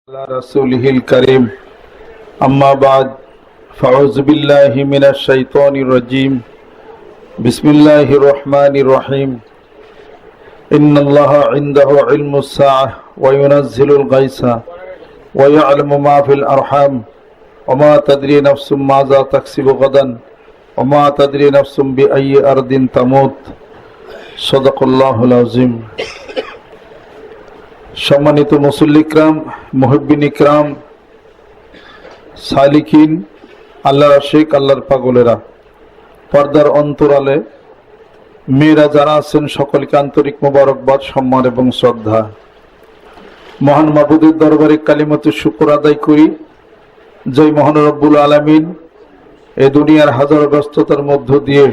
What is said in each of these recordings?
على رسوله الكريم أما بعد فأعوذ بالله من الشيطان الرجيم بسم الله الرحمن الرحيم إن الله عنده علم الساعة وينزل الغيث ويعلم ما في الأرحام وما تدري نفس ماذا تكسب غدا وما تدري نفس بأي أرض تموت صدق الله العظيم সম্মানিত মুসল্লি ইকরাম, মুহিব্বিন ইকরাম, সালিকিন, আল্লাহর আশিক, আল্লাহর পাগলেরা, পর্দার অন্তরালে মেয়েরা যারা আছেন সকলকে আন্তরিক মোবারকবাদ, সম্মান এবং শ্রদ্ধা। মহান মাবুদের দরবারে কালিমাতু শুকর আদায় করি যে মহান রব্বুল আলামিন এই দুনিয়ার হাজার ব্যস্ততার মধ্য দিয়ে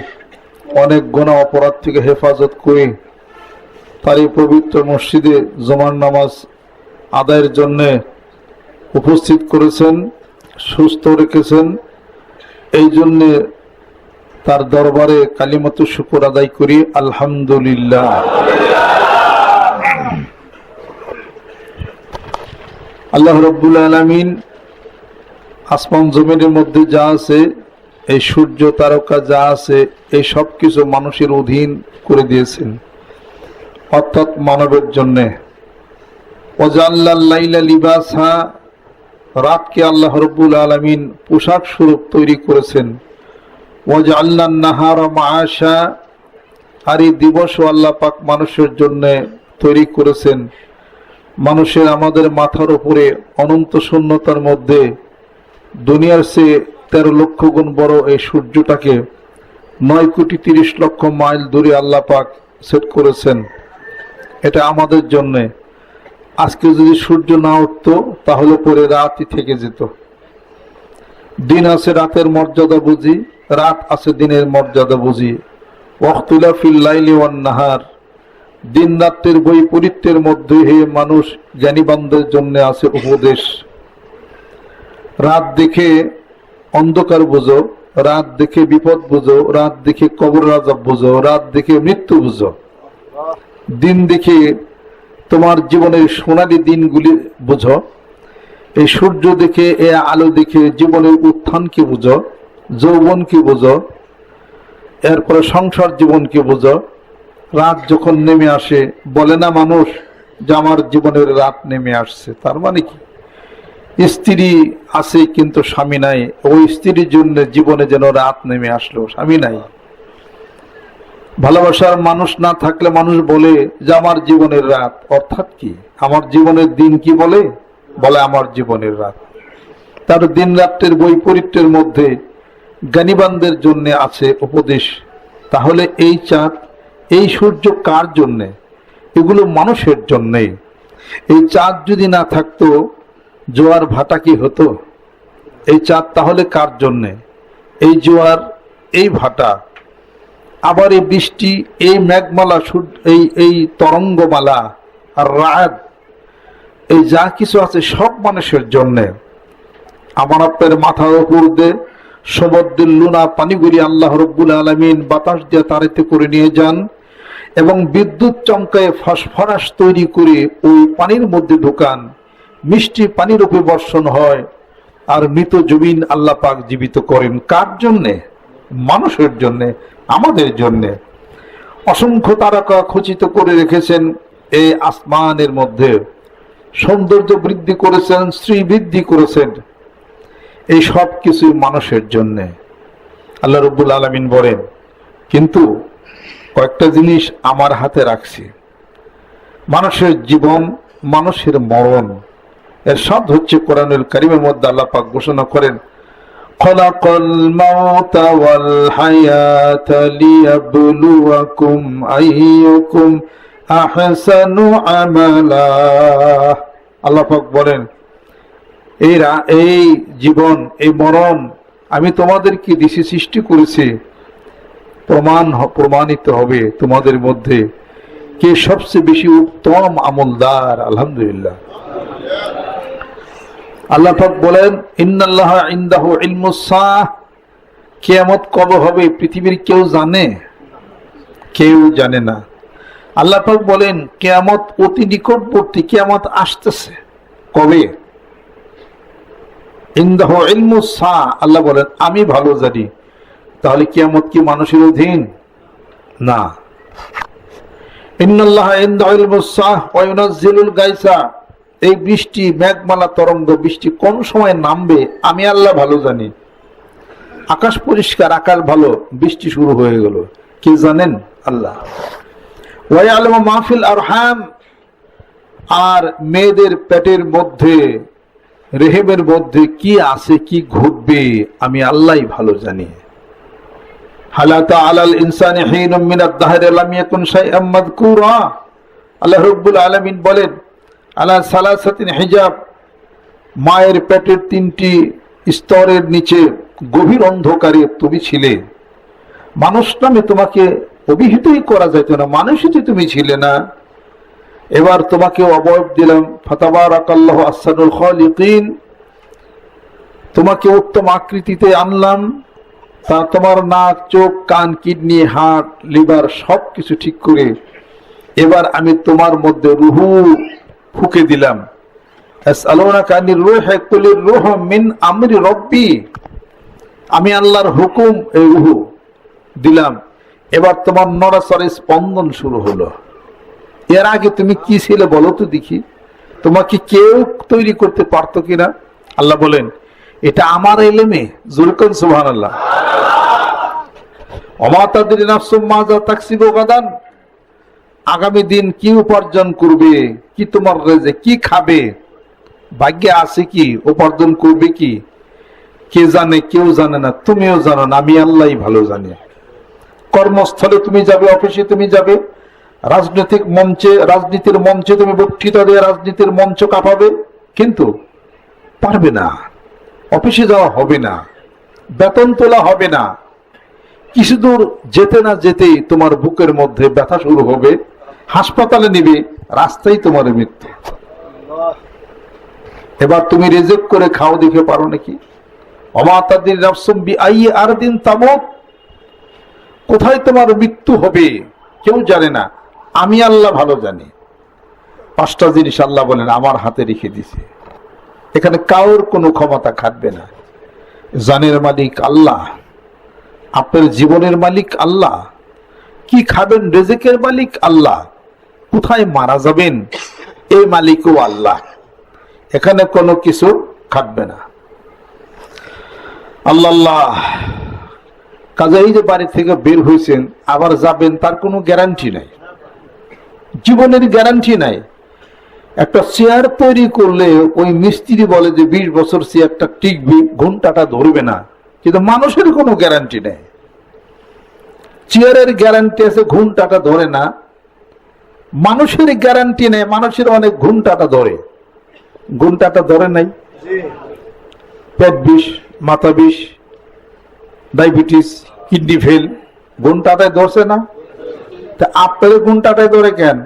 অনেক গুনাহ অপরাধ থেকে হেফাজত করে তার এই পবিত্র মসজিদে জুমার নামাজ আদায়ের জন্য উপস্থিত করেছেন, সুস্থ রেখেছেন। এই জন্য তার দরবারে কালিমাতু শুকর আদায় করি, আলহামদুলিল্লাহ। আল্লাহ রাব্বুল আলামিন আসমান জমিনের মধ্যে যা আছে, এই সূর্য তারকা যা আছে, এই সব কিছু মানুষের অধীন করে দিয়েছেন, অর্থাৎ মানবের জন্যে। ওয়াজাল্লাল লাইলা লিবাসা, রাতকে আল্লাহ রাব্বুল আলামিন পোশাক স্বরূপ তৈরি করেছেন। ওয়াজাল্লান নাহারা মাআশা, আর এই দিবসও আল্লাহ পাক মানুষের জন্য তৈরি করেছেন। মানুষের আমাদের মাথার উপরে অনন্ত শূন্যতার মধ্যে দুনিয়ার চেয়ে 13 লক্ষ গুণ বড় এই সূর্যটাকে 9,30,00,000 মাইল দূরে আল্লাহ পাক সেট করেছেন। এটা আমাদের জন্য। আজকে যদি সূর্য না উঠতো তাহলে পরে রাতই থেকে যেত। দিন আছে রাতের মর্যাদা বুঝি, রাত আছে দিনের মর্যাদা বুঝি। ওয়াখতিলাফিল লাইলি ওয়ান নাহার, দিন রাতের বৈপরীত্যের মধ্যে হে মানুষ জ্ঞানীবানদের জন্য আছে উপদেশ। রাত দেখে অন্ধকার বুঝো, রাত দেখে বিপদ বুঝো, রাত দেখে কবর আযাব বুঝো, রাত দেখে মৃত্যু বুঝো। দিন দেখে তোমার জীবনের সোনালী দিনগুলি বুঝো। এই সূর্য দেখে, এই আলো দেখে জীবনের উত্থানকে বুঝো, যৌবনকে বুঝো, এরপরে সংসার জীবনকে বুঝো। রাত যখন নেমে আসে, বলে না মানুষ যে আমার জীবনের রাত নেমে আসছে, তার মানে কি? স্ত্রী আছে কিন্তু স্বামী নাই, ওই স্ত্রীর জন্য জীবনে যেন রাত নেমে আসলো, স্বামী নাই। ভালোবাসার মানুষ না থাকলে মানুষ বলে যে আমার জীবনের রাত, অর্থাৎ কি? আমার জীবনের দিন কি বলে? বলে আমার জীবনের রাত। তার দিন রাতের বৈপরীত্যের মধ্যে জ্ঞানীবানদের জন্য আছে উপদেশ। তাহলে এই চাঁদ, এই সূর্য কার জন্যে? এগুলো মানুষের জন্যে। এই চাঁদ যদি না থাকতো জোয়ার ভাটা কি হতো? এই চাঁদ তাহলে কার জন্যে? এই জোয়ার, এই ভাটা, আবার এই বৃষ্টি, এই মেঘমালা, এই তরঙ্গমালা আর রাত, এই যা কিছু আছে সব মানুষের জন্যে। আমার আপনার মাথার উপর দিয়ে সমুদ্রের লুনা পানিগুলি আল্লাহ রাব্বুল আলামিন বাতাস দিয়ে তাড়িত করে নিয়ে যান এবং বিদ্যুৎ চমকায় ফসফরাস তৈরি করে ওই পানির মধ্যে ঢোকান। মিষ্টি পানির উপরে বর্ষণ হয় আর মৃত জমিন আল্লাহ পাক জীবিত করেন। কার জন্যে? মানুষের জন্যে, আমাদের জন্যে। অসংখ্য তারকা খচিত করে রেখেছেন এই আসমানের মধ্যে, সৌন্দর্য বৃদ্ধি করেছেন, শ্রী বৃদ্ধি করেছেন। এই সব কিছু মানুষের জন্যে। আল্লাহ রাব্বুল আলামিন বলেন, কিন্তু কয়েকটা জিনিস আমার হাতে রাখছি। মানুষের জীবন, মানুষের মরণ, এর সব হচ্ছে কোরআনুল কারীমের মধ্যে আল্লাহ পাক ঘোষণা করেন, খলাকাল মাউতা ওয়াল হায়াতা লিয়াবলুয়াকুম আইয়ুকুম আহসানু আমালা। আল্লাহ পাক বলেন, এই জীবন, এই মরণ আমি তোমাদেরকে দিছি, সৃষ্টি করেছি, প্রমাণিত হবে তোমাদের মধ্যে কে সবচেয়ে বেশি উত্তম আমলদার। আলহামদুলিল্লাহ। আল্লাহ পাক বলেন, ইন্নাল্লাহা ইনদাহু ইলমুস সাআহ, কিয়ামত কবে হবে পৃথিবীর কেউ জানে? কেউ জানে না। আল্লাহ পাক বলেন কিয়ামত অতি নিকটবর্তী, কিয়ামত আসতেছে। কবে? ইনদাহু ইলমুস সাআ, আল্লাহ বলেন আমি ভালো জানি। তাহলে কিয়ামত কি মানুষের অধীন? না। ইন্নাল্লাহা ইনদাহু ইলমুস সাআ ওয়া ইউনাজ্জিলুল গায়সা, এই বৃষ্টি, মেঘমালা তরঙ্গ, বৃষ্টি কোন সময় নামবে আমি আল্লাহ ভালো জানি। আকাশ পরিষ্কার, আকাশ ভালো, বৃষ্টি শুরু হয়ে গেল, কে জানেন? আল্লাহ। ওয়া ইয়ালামু মা ফিল আরহাম, আর মেয়েদের পেটের মধ্যে, রেহেমের মধ্যে কি আছে, কি ঘটবে আমি আল্লাহই ভালো জানি। হালাতা আলাল ইনসানি হিনুম মিনাদ দাহরি লাম ইয়াকুন শাইআম মাযকুরা, আল্লাহ রাব্বুল আলামিন বলেন আলা সালাসাতিন হিজাব, মায়ের পেটের 3টি স্তরের নিচে গভীর অন্ধকারে তুমি ছিলে। মানুষ নামে তোমাকে অভিহিতই করা যাইত না, মানুষই তুমি ছিলে না। এবার তোমাকে অবয়ব দিলাম, ফাতাবারাকাল্লাহু আহসানুল খালিকিন, তোমাকে উত্তম আকৃতিতে আনলাম। তা তোমার নাক, চোখ, কান, কিডনি, হার্ট, লিভার সবকিছু ঠিক করে এবার আমি তোমার মধ্যে রুহু ফুঁকে দিলাম। আসআলুনাকা আনির রূহ কুলির রূহ মিন আমরি রব্বি, আমি আল্লাহর হুকুম এই রুহু দিলাম। এবার তোমার নড়াচড়া, স্পন্দন শুরু হলো। এর আগে তুমি কি ছিলে বলো তো দেখি, তোমাকে কেউ তৈরি করতে পারতো কিনা? আল্লাহ বলেন এটা আমার ইলমে। জুলকুন সুবহানাল্লাহ। ওমা তাদরি নাফসুম মাজা তাকসিবু গাদান, আগামী দিন কি উপার্জন করবে, কি তোমার রেজে, কি খাবে, ভাগ্যে আছে কি, উপার্জন করবে কি, কে জানে? কেউ জানে না, তুমিও জানো না, আমি আল্লাহই ভালো জানি। কর্মস্থলে তুমি যাবে, অফিসে তুমি যাবে, রাজনৈতিক মঞ্চে, রাজনীতির মঞ্চে তুমি বক্তৃতা দিয়ে রাজনীতির মঞ্চ কাঁপাবে, কিন্তু পারবে না। অফিসে যাওয়া হবে না, বেতন তোলা হবে না। কিছু দূর যেতে না যেতেই তোমার বুকের মধ্যে ব্যথা শুরু হবে, হাসপাতালে নিবে, রাস্তায় তোমার মৃত্যু। এবার তুমি রিজেক্ট করে খাও, দেখে পারো নাকি? ওমা তাদরি নাফসুম বিআইয়ি আরদিন তামুত, কোথায় তোমার মৃত্যু হবে কেউ জানে না, আমি আল্লাহ ভালো জানি। 5টা জিনিস আল্লাহ বলেন আমার হাতে রেখে দিছে, এখানে কারোর কোনো ক্ষমতা খাটবে না। জানের মালিক আল্লাহ, আপনার জীবনের মালিক আল্লাহ, কি খাবেন রিজিকের মালিক আল্লাহ, কোথায় মারা যাবেন এই মালিকও আল্লাহ। এখানে কোনো কিছু খাটবে না। আল্লাহ। কাজে এই যে বাড়ি থেকে বের হয়েছেন আবার যাবেন, তার কোনো গ্যারান্টি নাই, জীবনের গ্যারান্টি নাই। একটা চেয়ার তৈরি করলে ওই মিস্ত্রি বলে যে 20 বছর চেয়ারটা টিকবে, ঘন্টাটা ধরবে না, কিন্তু মানুষের কোনো গ্যারান্টি নেই। চেয়ারের গ্যারান্টি আছে, ঘন্টাটা ধরে না। মানুষের গ্যারান্টি নেই, মানুষের অনেক ঘন্টাটা ধরে, ঘন্টাটা ধরে নাই। পেট বিষ, মাথা বিষ, ডায়াবেটিস, কিডনি ফেল, ঘন্টাটাই ধরছে না। তা আপনার ঘন্টাটাই ধরে কেন?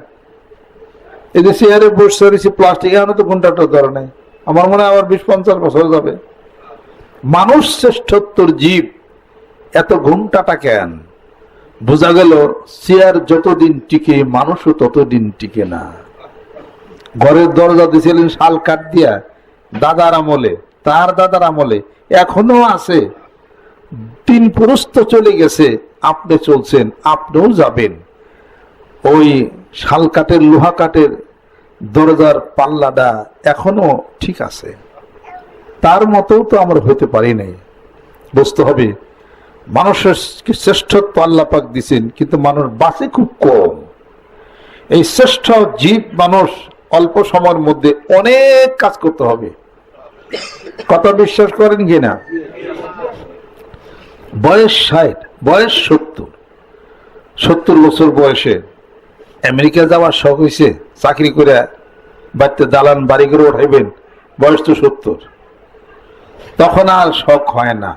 এই যে চেয়ারে বসে রয়েছে প্লাস্টিক, এখনো তো ঘন্টাটা ধরে নাই। আমার মনে হয় আবার 20-50 বছর যাবে। মানুষ শ্রেষ্ঠত্বর জীব, এত ঘন্টাটা কেন? বোঝা গেল চেয়ার যতদিন টিকে মানুষও ততদিন টিকে না। ঘরের দরজা দিয়েছিলেন শাল কাঠ দিয়া দাদার আমলে, তার দাদার আমলে, এখনো আছে। 3 পুরুষ তো চলে গেছে, আপনি চলছেন, আপনিও যাবেন। ওই শাল কাঠের, লোহা কাঠের দরজার পাল্লাটা এখনো ঠিক আছে, তার মতো তো আমরা হইতে পারি নাই। বুঝতে হবে মানুষের শ্রেষ্ঠত্ব আল্লাহ পাক দিছেন, কিন্তু মানুষ বাঁচে খুব কম। এই শ্রেষ্ঠ জীব মানুষ অল্প সময়ের মধ্যে অনেক কাজ করতে হবে। কথা বিশ্বাস করেন কিনা? বয়স 60, বয়স 70 বছর বয়সে আমেরিকা যাওয়ার শখ হয়েছে, চাকরি করে বাড়িতে দালান বাড়ি করে উঠাইবেন, বয়স তো 70, তখন আর শখ হয় না।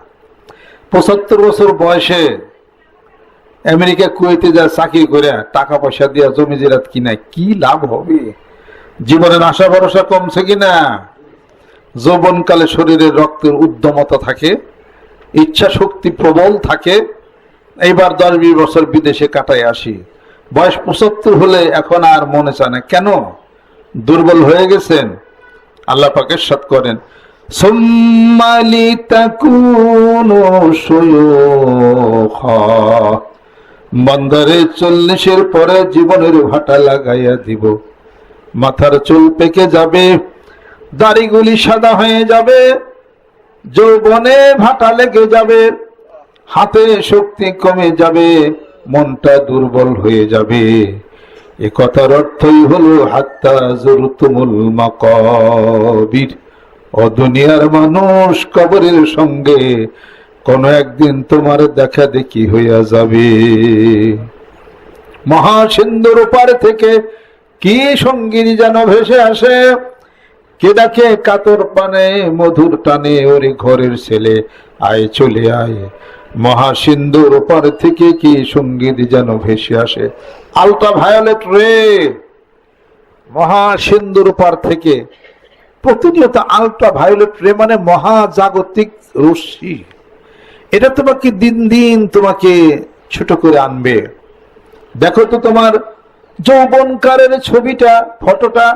75 বছর বয়সে আমেরিকা কুয়েতে যা চাকরি করে টাকা পয়সা দিয়া জমি জিরাত কিনা, কি লাভ হবে? জীবনের আশা ভরসা কমছে কিনা? যৌবনকালে শরীরের রক্তের উদ্যমতা থাকে, ইচ্ছা শক্তি প্রবল থাকে। এইবার 10-20 বছর বিদেশে কাটাই আসি, বয়স 75 হলে এখন আর মনে চায় না। কেন? দুর্বল হয়ে গেছেন। আল্লাহ পাক ইরশাদ করেন সুম্মা লিতাকুনু শুয়ুখা, বান্দারে 40-এর পরে জীবনের ভাটা লাগাইয়া দিব, মাথার চুল পেকে যাবে, দাড়িগুলি সাদা হয়ে যাবে, যৌবনে ভাটা লেগে যাবে, হাতে শক্তি কমে যাবে, মনটা দুর্বল হয়ে যাবে। এ কথার অর্থই হলো হাত্তা যুরতুমুল মাকাবির, ও দুনিয়ার মানুষ, কবরের সঙ্গে কোন একদিন তোমার দেখা দেখি হইয়া যাবে। মহাসিন্ধুর ওপার থেকে কি সঙ্গীর যেন ভেসে আসে, কে ডাকে কাতর পানে মধুর টানে, ওরে ঘরের ছেলে আয় চলে আয়। মহাসিন্ধুর ওপার থেকে কি সঙ্গীত যেন ভেসে আসে, আলট্রা ভায়োলেট রে। মহাসিন্ধুর ওপার থেকে প্রতিনিয়ত আলট্রা ভায়োলেট রে, মানে মহাজাগতিক রশ্মি, এটা তোমাকে দিন দিন তোমাকে ছোট করে আনবে। দেখো তো তোমার যৌবনকারের ছবিটা, ফটোটা,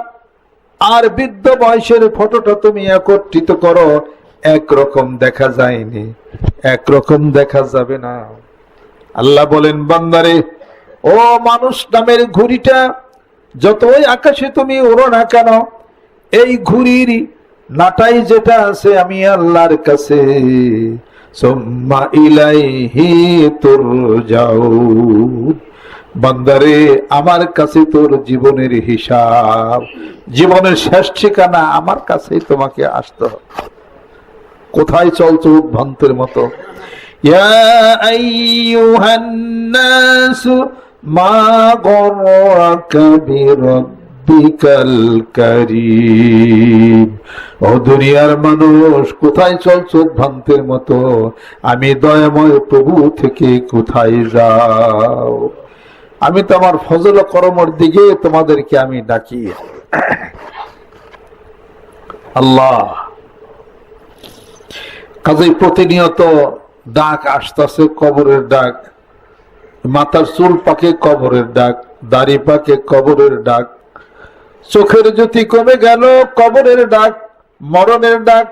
আর বৃদ্ধ বয়সের ফটোটা তুমি একত্রিত করো, একরকম দেখা যায়নি, একরকম দেখা যাবে না। আল্লাহ বলেন, বান্দারে, ও মানুষ নামের ঘুড়িটা যতই আকাশে তুমি ওড়ো না কেন, এই ঘুড়ির নাটাই যেটা আছে আমি আল্লাহর কাছে, সুম্মা ইলাইহি তুরজাউন, বান্দারে আমার কাছে তোর জীবনের হিসাব, জীবনের শেষ ঠিকানা আমার কাছেই তোমাকে আসতে হবে। কোথায় চলছো উদ্ভ্রান্তের মতো? ইয়া আইয়ুহান নাসু মা গররাকা বিরাব্বিকাল কারীম, ও দুনিয়ার মানুষ, কোথায় চলছো উদ্ভ্রান্তের মতো? আমি দয়াময় প্রভু থেকে কোথায় যাও? আমি তো আমার ফজল করমর দিকে তোমাদেরকে আমি ডাকি। আল্লাহ কাজেই প্রতিনিয়ত ডাক আসতেছে, কবরের ডাক, মাথার চুল পাকে কবরের ডাক, দাড়ি পাকে কবরের ডাক, চোখের জ্যোতি কমে গেল কবরের ডাক, মরণের ডাক,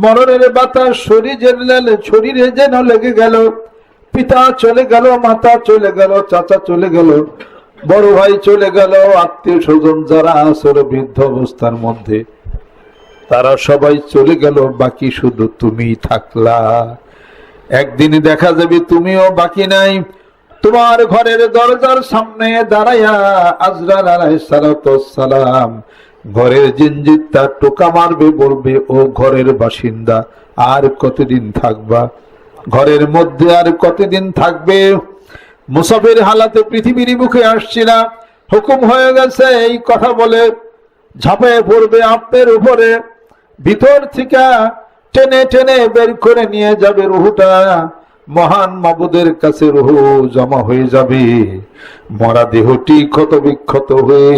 মরণের বাতাস শরীরে যেন লেগে গেল। পিতা চলে গেল, মাতা চলে গেল, চাচা চলে গেল, বড় ভাই চলে গেল, আত্মীয় স্বজন যারা আসলে বৃদ্ধ অবস্থার মধ্যে, তারা সবাই চলে গেল, বাকি শুধু তুমি থাকলা। একদিন দেখা যাবে তুমিও বাকি নাই। তোমার ঘরের দরজার সামনে দাঁড়াইয়া আজরাইল আলাইহিস সালাম ঘরের জিনজিরটা টোকা মারবে, বলবে, ও ঘরের বাসিন্দা, আর কতদিন থাকবা? ঘরের মধ্যে আর কতদিন থাকবে? মুসাফির হালাতে পৃথিবীর মুখে আসছিলাম, হুকুম হয়ে গেছে, এই কথা বলে ঝাঁপিয়ে পড়বে আপনার উপরে, ভিতর থেকে টেনে টেনে বের করে নিয়ে যাবে রুহুটা, মহান মাবুদের কাছে রুহু জমা হয়ে যাবে। মরা দেহটি ক্ষত বিক্ষত হয়ে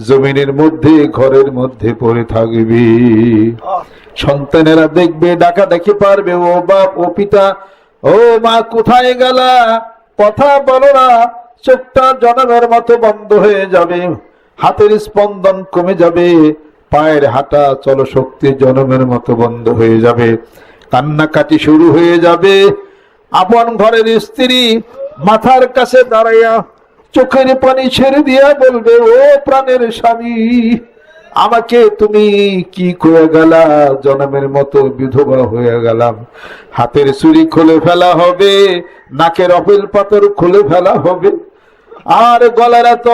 জমিনের মধ্যে, ঘরের মধ্যে পড়ে থাকবে। সন্তানেরা দেখবে, ডাকা দেখে পারবে, ও বাপ, ও পিতা, ও মা, কোথায় গেলা? কথা বলো না। চোখটা জনমের মতো বন্ধ হয়ে যাবে, হাতের স্পন্দন কমে যাবে, পায়ের হাঁটা চলো শক্তি জনমের মতো বন্ধ হয়ে যাবে, কান্নাকাটি শুরু হয়ে যাবে। আপন ঘরের স্ত্রী মাথার কাছে দাঁড়াইয়া চোখের পানি ছেড়ে দিয়া বলবে, ও প্রাণের স্বামী, আমাকে তুমি কি করে গেলা? জনমের মতো বিধবা হয়ে গেলাম। হাতের চুড়ি খুলে ফেলা হবে, নাকের অপিল পাথর খুলে ফেলা হবে, আর গলার এত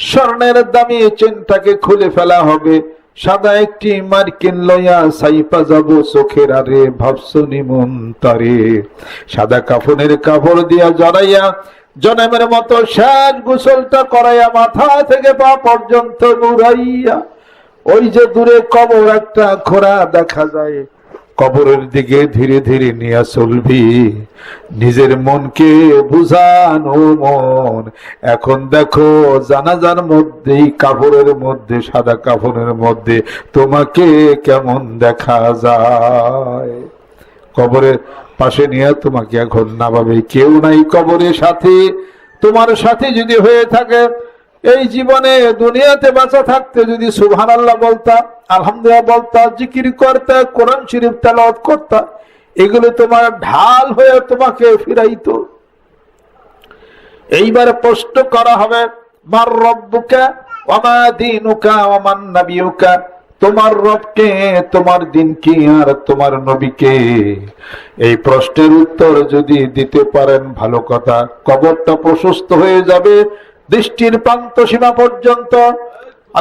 স্বর্ণের দামি চেনটাকে খুলে ফেলা হবে। সাদা একটি মার্কিন লইয়া সাইপা যাব চোখের আরে, ভাবছ নিমন্তারে। সাদা কাফনের কাপড় দিয়া জড়াইয়া জনমের মতো শেষ গোসলটা করাইয়া মাথা থেকে পা পর্যন্ত নুরাইয়া, ওই যে দূরে কবর একটা খোঁড়া দেখা যায়, কবরের দিকে ধীরে ধীরে নিয়ে চলবি। নিজের মনকে বুঝান, ও মন, এখন দেখো জানাজার মধ্যেই, কাপড়ের মধ্যে, সাদা কাপড়ের মধ্যে তোমাকে কেমন দেখা যায়। কবরের পাশে নিয়ে তোমাকে এখন নামাবে, কেউ নাই কবরের সাথে। তোমার সাথে যদি হয়ে থাকে, এই জীবনে দুনিয়াতে বাঁচা থাকতে যদি সুবহানাল্লাহ বলতা, আলহামদুলিল্লাহ বলতা, জিকির করতা, কোরআন শরীফ তেলাওয়াত করতা, এগুলো তোমার ঢাল হয়ে তোমাকে ফিরাইতো। এইবারে প্রশ্ন করা হবে, মার রব্বুকা ওয়া মা দীনুকা ওয়া মান নাবিয়ুকা, তোমার রবকে, তোমার দিন কি, আর তোমার নবীকে? এই প্রশ্নের উত্তর যদি দিতে পারেন ভালো কথা, কবরটা প্রশস্ত হয়ে যাবে দৃষ্টির প্রান্ত সীমা পর্যন্ত।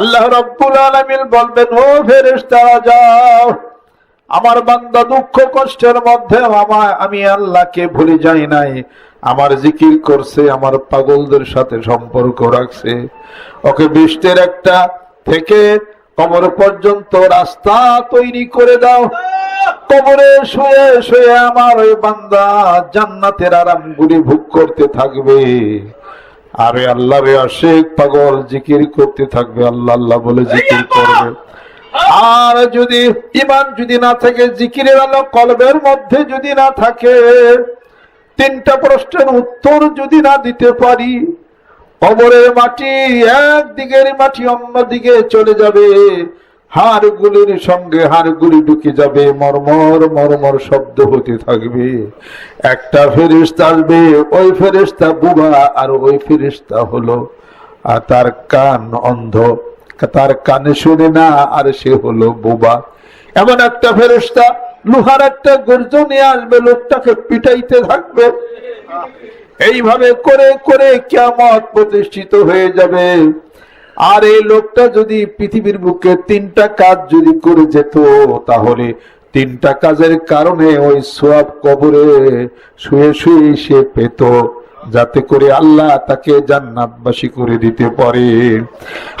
আল্লাহ রাব্বুল আলামিন বলবেন, ও ফেরেশতারা যাও, আমার বান্দা দুঃখ কষ্টের মধ্যে আমি আল্লাহকে ভুলে যাই নাই, আমার জিকির করছে, আমার পাগলদের সাথে সম্পর্ক রাখছে, ওকে বৃষ্টির একটা থেকে কবর পর্যন্ত রাস্তা তৈরি করে দাও। কবরে শুয়ে শুয়ে আমার ওই বান্দা জান্নাতের আরামগুলি ভোগ করতে থাকবে। আরে আল্লাহ রে আশিক পাগল জিকির করতে থাকবে, আল্লাহ আল্লাহ বলে জিকির করবে। আর যদি ঈমান যদি না থাকে, জিকিরের আলো কলবের মধ্যে যদি না থাকে, তিনটা প্রশ্নের উত্তর যদি না দিতে পারি, কবরের মাটি একদিকের মাটি অন্যদিকে চলে যাবে, হাড়গুলির সঙ্গে হাড়গুলি ঢুকে যাবে, মরমর মরমর শব্দ হতে থাকবে। একটা ফেরেশতা আসবে, ওই ফেরেশতা বুবা, আর ওই ফেরেশতা হলো আর তার কান অন্ধ, তার কানে শুনে না, আর সে হলো বোবা। এমন একটা ফেরেশতা লোহার একটা গর্জন নিয়ে আসবে, লোকটাকে পিটাইতে থাকবে। এইভাবে করে করে কিয়ামত প্রতিষ্ঠিত হয়ে যাবে। আর এই লোকটা যদি পৃথিবীর বুকে তিনটা কাজ যদি করে যেত, তাহলে তিনটা কাজের কারণে ওই সওয়াব কবরে শুয়ে শুয়ে সে পেত, যাতে করে আল্লাহ তাকে জান্নাতবাসী করে দিতে পারে।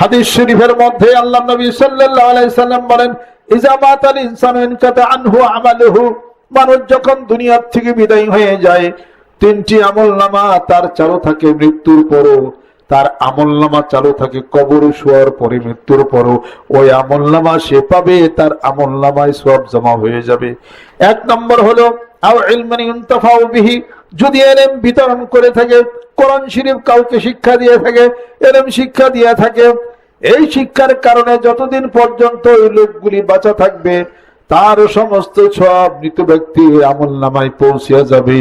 হাদিস শরীফের মধ্যে আল্লাহ নবী সাল্লাল্লাহু আলাইহি সাল্লাম বলেন, ইজা মাতাল ইনসানু ইনকাতা আনহু আমালুহু, মানুষ যখন দুনিয়ার থেকে বিদায় হয়ে যায়, তিনটি আমলনামা তার চালু থাকে মৃত্যুর পরও, তার আমলনামা চালু থাকে কবরে শোয়ার পরে, মৃত্যুর পরও ওই আমলনামা সে পাবে, তার আমলনামায় সওয়াব জমা হয়ে যাবে। এক নম্বর হলো আও ইলমান ইনতাফাউ বিহি, যদি ইলম বিতরণ করে থাকে, কোরআন শরীফ কাউকে শিক্ষা দিয়ে থাকে, ইলম শিক্ষা দিয়ে থাকে, এই শিক্ষার কারণে যতদিন পর্যন্ত এই লোকগুলি বাঁচা থাকবে, তার সমস্ত সওয়াব মৃত ব্যক্তির আমলনামায় পৌঁছে যাবে।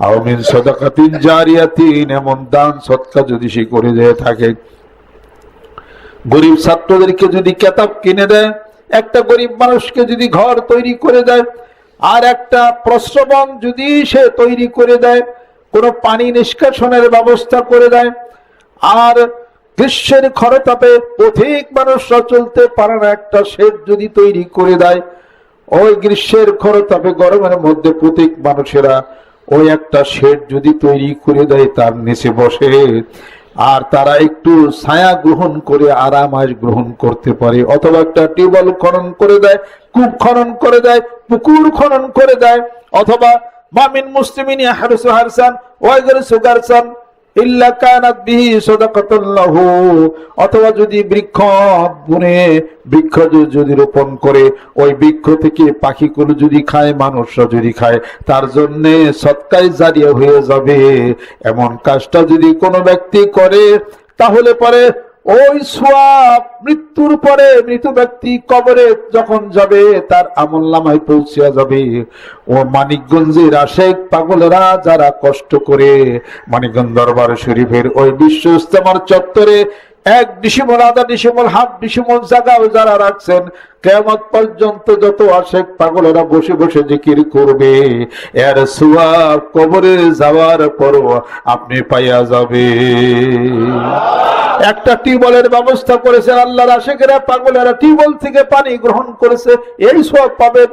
আও মিন সাদাকাতিন জারিয়াতিন, এমন দান সদকা যদি সে করে দিয়ে থাকে, গরিব ছাত্রদেরকে যদি কিতাব কিনে দেয়, একটা গরিব মানুষকে যদি ঘর তৈরি করে দেয়, আর একটা প্রস্রবণ যদি সে তৈরি করে দেয়, কোনো পানি নিষ্কাশনের ব্যবস্থা করে দেয়, আর গ্রীষ্মের খরতাপে অধিক মানুষরা চলতে পারে না, একটা শেড যদি তৈরি করে দেয়, ওই গ্রীষ্মের খরতাপে গরমের মধ্যে প্রত্যেক মানুষেরা ওই একটা শেড যদি তৈরি করে দেয়, তার নিচে বসে আর তারা একটু ছায়া গ্রহণ করে আরাম আয়েশ গ্রহণ করতে পারে। অথবা একটা টিউবওয়েল খনন করে দেয়, কূপ খনন করে দেয়, পুকুর খনন করে দেয়, অথবা মামিন মুসলিমিন ইয়াহরুসু হারসান ওয়া ইয়াগরিসু গারসান ইল্লা কানাত বিহি সাদাকাতুন লাহু, অথবা যদি বৃক্ষ বুনে বৃক্ষ যদি রোপণ করে, ওই বৃক্ষ থেকে পাখিগুলো যদি খায়, মানুষরা যদি খায়, তার জন্য সদকায়ে জারিয়া হয়ে যাবে। এমন কাজটা যদি কোনো ব্যক্তি করে, তাহলে পরে ওই সওয়াব মৃত্যুর পরে মৃত ব্যক্তি কবরে যখন যাবে, তার আমলনামায় পৌঁছে যাবে। ও মানিকগঞ্জের আশেক পাগলেরা যারা কষ্ট করে মানিকগঞ্জ দরবার শরীফের ওই বিশ্ব ইজতেমার চত্বরে 1 ডিসেম্বর, আধা ডিসেম্বর, হাফ ডিসেম্বর জায়গাও যারা রাখছেন, কিয়ামত পর্যন্ত যত আশেক পাগলেরা বসে বসে জিকির করবে, এর সওয়াব কবরে যাওয়ার পরও আপনি পাইয়া যাবে। একটা টিউবওয়েলের ব্যবস্থা করেছেন আল্লাহর আশেকেরা পাগলেরা, টিউবওয়েল থেকে পানি গ্রহণ করেছে, এই সওয়াব পাবেন।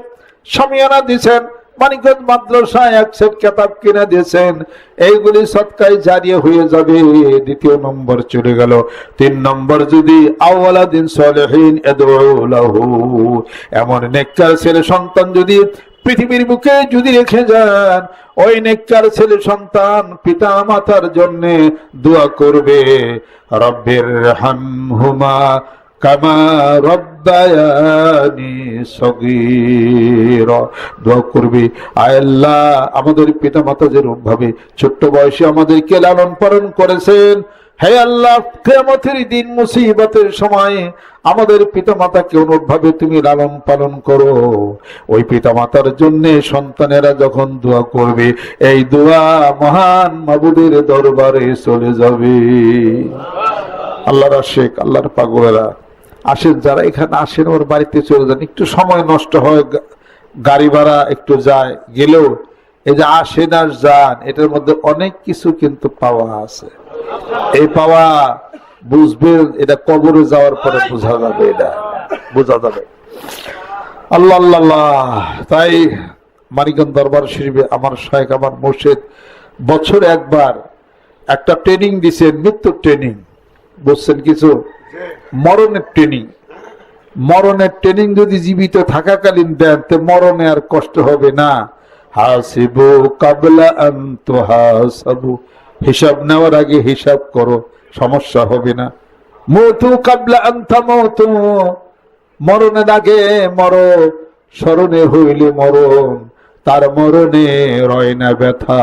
শামিয়ানা দিয়েছেন, মানিকগঞ্জ মাদ্রাসায় 1 সেট কিতাব কিনে দিয়েছেন, এইগুলি সদকায়ে জারিয়া হয়ে যাবে। দ্বিতীয় নম্বর চলে গেল। 3 নম্বর, যদি আওয়ালাদিন সালেহিন ইয়াদউ লাহু, এমন নেককার ছেলে সন্তান যদি পৃথিবীর বুকে যদি রেখে যান, ওই নেককার ছেলে সন্তান পিতা মাতার জন্য দোয়া করবে, রব্বির হামহুমা কামা রব্বায়ানি সগীরা, দোয়া করবে, আয় আল্লাহ আমাদের পিতা মাতা যেরকম ভাবে ছোট্ট বয়সে আমাদেরকে লালন পালন করেছেন, হে আল্লাহ, কিয়ামতের দিন মুসিবতের সময় আমাদের পিতামাতাকে অনুরূপভাবে তুমি লালন পালন করো। ওই পিতামাতার জন্য সন্তানেরা যখন দোয়া করবে, এই দোয়া মহান মাবুদের দরবারে চলে যাবে। আল্লাহর আশিক, আল্লাহর পাগলেরা আসেন, যারা এখানে আসেন ওর বাড়িতে চলে যান। একটু সময় নষ্ট হয়, গাড়ি ভাড়া একটু যায়, গেলেও এই যে আসেন আর যান, এটার মধ্যে অনেক কিছু কিন্তু পাওয়া আছে। এই পাওয়া বুঝবে, এটা কবরে যাওয়ার পরে বোঝা যাবে, এটা বোঝা যাবে। আল্লাহ আল্লাহ আল্লাহ। তাই মানিকগঞ্জ দরবার শরীফে আমার শায়েখ, আমার মুর্শিদ বছরে একবার একটা ট্রেনিং দিছে, মৃত্যুর ট্রেনিং। বুঝছেন কিছু? মরণের ট্রেনিং। মরণের ট্রেনিং যদি জীবিত থাকাকালীন দেন, তো মরণে আর কষ্ট হবে না। হাসিবু কাবলা আন তুহাসাবু, হিসাব নেওয়ার আগে হিসাব করো, সমস্যা হবে না। মউতু কাবলা আন তামুতু, মরণের আগে মরো, স্মরণে হইলে মরণ, তার মরণে রয় না ব্যথা।